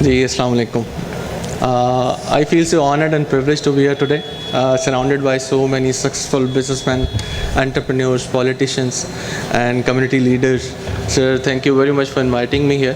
Ji, Assalamu alaikum. I feel so honored and privileged to be here today, surrounded by so many successful businessmen, entrepreneurs, politicians, and community leaders. Sir, thank you very much for inviting me here.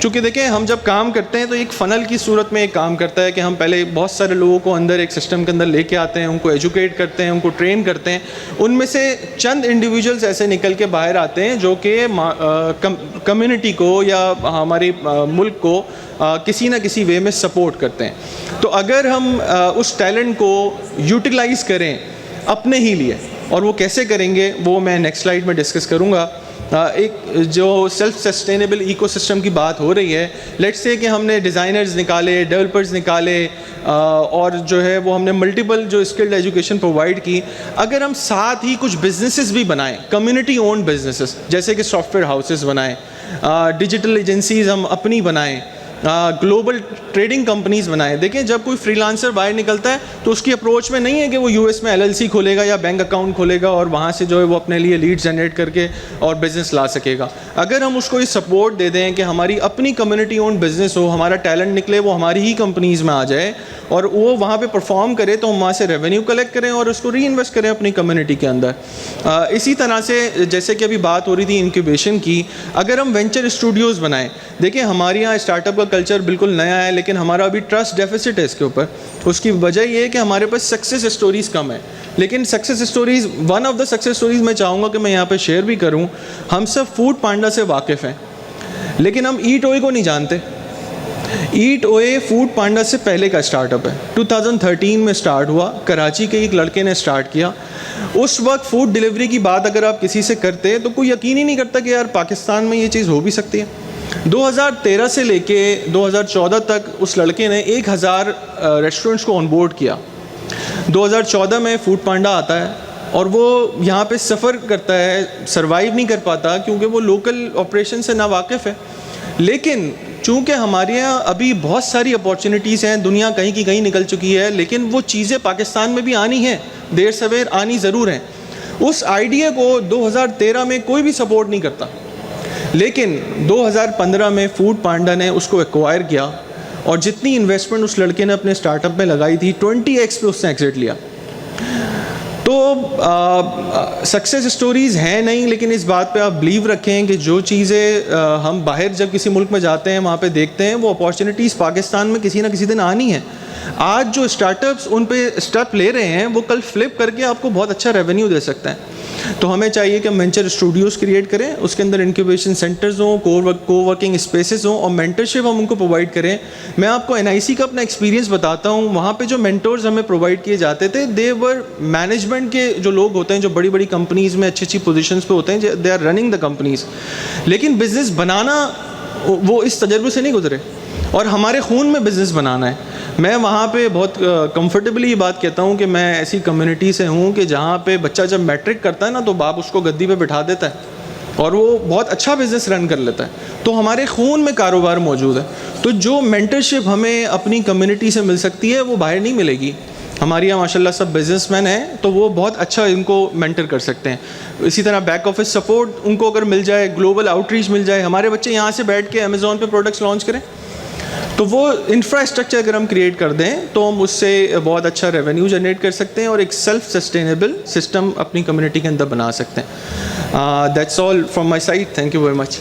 چونکہ دیکھیں ہم جب کام کرتے ہیں تو ایک final کی صورت میں ایک کام کرتا ہے کہ ہم پہلے بہت سارے لوگوں کو اندر ایک سسٹم کے اندر لے کے آتے ہیں, ان کو ایجوکیٹ کرتے ہیں, ان کو ٹرین کرتے ہیں. ان میں سے چند انڈیویجولز ایسے نکل کے باہر آتے ہیں جو کہ کمیونٹی کو یا ہمارے ملک کو کسی نہ کسی وے میں سپورٹ کرتے ہیں. تو اگر ہم اس ٹیلنٹ کو یوٹیلائز کریں اپنے ہی لیے, اور وہ کیسے کریں گے وہ میں نیکسٹ سلائیڈ میں ڈسکس کروں گا. ایک جو سیلف سسٹینیبل ایکو سسٹم کی بات ہو رہی ہے, لیٹس سے کہ ہم نے ڈیزائنرز نکالے, ڈیولپرز نکالے, اور جو ہے وہ ہم نے ملٹیپل جو اسکلڈ ایجوکیشن پرووائڈ کی. اگر ہم ساتھ ہی کچھ بزنسز بھی بنائیں, کمیونٹی اونڈ بزنسز, جیسے کہ سافٹ ویئر ہاؤسز بنائیں, ڈیجیٹل ایجنسیز ہم اپنی بنائیں, گلوبل ٹریڈنگ کمپنیز بنائیں. دیکھیں جب کوئی فری لانسر باہر نکلتا ہے تو اس کی اپروچ میں نہیں ہے کہ وہ یو ایس میں LLC کھولے گا یا بینک اکاؤنٹ کھولے گا اور وہاں سے جو ہے وہ اپنے لیے لیڈ جنریٹ کر کے اور بزنس لا سکے گا. اگر ہم اس کو یہ سپورٹ دے دیں کہ ہماری اپنی کمیونٹی اون بزنس ہو, ہمارا ٹیلنٹ نکلے وہ ہماری ہی کمپنیز میں آ جائے اور وہ وہاں پہ پرفارم کرے, تو ہم وہاں سے ریونیو کلیکٹ کریں اور اس کو ری انویسٹ کریں اپنی کمیونٹی کے اندر. اسی طرح سے جیسے کہ ابھی بات ہو رہی تھی انکیوبیشن کی, اگر ہم وینچر اسٹوڈیوز بنائیں. دیکھیں ہمارے یہاں اسٹارٹ اپ کا کلچر بالکل نیا ہے, لیکن ہمارا ابھی ٹرسٹ ڈیفیسٹ ہے اس کے اوپر. اس کی وجہ یہ ہے کہ ہمارے پاس سکسیس اسٹوریز کم ہے. لیکن success stories, one of the success stories میں چاہوں گا کہ میں یہاں پہ شیئر بھی کروں. ہم سب فوڈ پانڈا سے واقف ہیں, لیکن ہم ایٹ اوئے کو نہیں جانتے. ایٹ اوئے فوڈ پانڈا سے پہلے کا اسٹارٹ اپ ہے. 2013 میں اسٹارٹ ہوا, کراچی کے ایک لڑکے نے اسٹارٹ کیا. اس وقت فوڈ ڈیلیوری کی بات اگر آپ کسی سے کرتے تو کوئی یقین ہی نہیں کرتا کہ یار پاکستان میں یہ چیز ہو بھی سکتی ہے. 2013 سے لے کے 2014 تک اس لڑکے نے 1000 ریسٹورنٹس کو آن بورڈ کیا. 2014 میں فوڈ پانڈا آتا ہے اور وہ یہاں پہ سفر کرتا ہے, سروائیو نہیں کر پاتا کیونکہ وہ لوکل آپریشن سے ناواقف ہے. لیکن چونکہ ہمارے یہاں ابھی بہت ساری اپارچونیٹیز ہیں, دنیا کہیں کی کہیں نکل چکی ہے, لیکن وہ چیزیں پاکستان میں بھی آنی ہیں, دیر سویر آنی ضرور ہیں. اس آئیڈیا کو 2013 میں کوئی بھی سپورٹ نہیں کرتا, لیکن 2015 میں فوڈ پانڈا نے اس کو ایکوائر کیا اور جتنی انویسٹمنٹ اس لڑکے نے اپنے اسٹارٹ اپ میں لگائی تھی 20x پہ اس نے ایگزٹ لیا. تو سکسیس اسٹوریز ہیں نہیں, لیکن اس بات پہ آپ بلیو رکھیں کہ جو چیزیں ہم باہر جب کسی ملک میں جاتے ہیں وہاں پہ دیکھتے ہیں, وہ اپارچونیٹیز پاکستان میں کسی نہ کسی دن آنی ہیں. آج جو اسٹارٹ اپس ان پہ اسٹیپ لے رہے ہیں وہ کل فلپ کر کے آپ کو بہت اچھا ریونیو دے سکتے ہیں. تو ہمیں چاہیے کہ ہم وینچر اسٹوڈیوز کریٹ کریں, اس کے اندر انکیوبیشن سینٹرز ہوں, کو ورکنگ اسپیسز ہوں, اور مینٹرشپ ہم ان کو پرووائڈ کریں. میں آپ کو NIC کا اپنا ایکسپیرینس بتاتا ہوں. وہاں پہ جو مینٹورز ہمیں پرووائڈ کیے جاتے تھے, دے ور مینجمنٹ کے جو لوگ ہوتے ہیں جو بڑی بڑی کمپنیز میں اچھی پوزیشنز پہ ہوتے ہیں, they are running the companies, لیکن بزنس بنانا وہ اس تجربے سے نہیں گزرے, اور ہمارے خون میں بزنس بنانا ہے. میں وہاں پہ بہت کمفرٹیبلی یہ بات کہتا ہوں کہ میں ایسی کمیونٹی سے ہوں کہ جہاں پہ بچہ جب میٹرک کرتا ہے نا تو باپ اس کو گدی پہ بٹھا دیتا ہے اور وہ بہت اچھا بزنس رن کر لیتا ہے. تو ہمارے خون میں کاروبار موجود ہے. تو جو مینٹرشپ ہمیں اپنی کمیونٹی سے مل سکتی ہے وہ باہر نہیں ملے گی. ہمارے یہاں ماشاء اللہ سب بزنس مین ہیں, تو وہ بہت اچھا ان کو مینٹر کر سکتے ہیں. اسی طرح بیک آفس سپورٹ ان کو اگر مل جائے, گلوبل آؤٹ ریچ مل جائے, ہمارے بچے یہاں سے بیٹھ کے امیزون پہ پروڈکٹس لانچ کریں, تو وہ انفراسٹرکچر اگر ہم کریٹ کر دیں تو ہم اس سے بہت اچھا ریونیو جنریٹ کر سکتے ہیں اور ایک سیلف سسٹینیبل سسٹم اپنی کمیونٹی کے اندر بنا سکتے ہیں. That's all from my side. Thank you very much.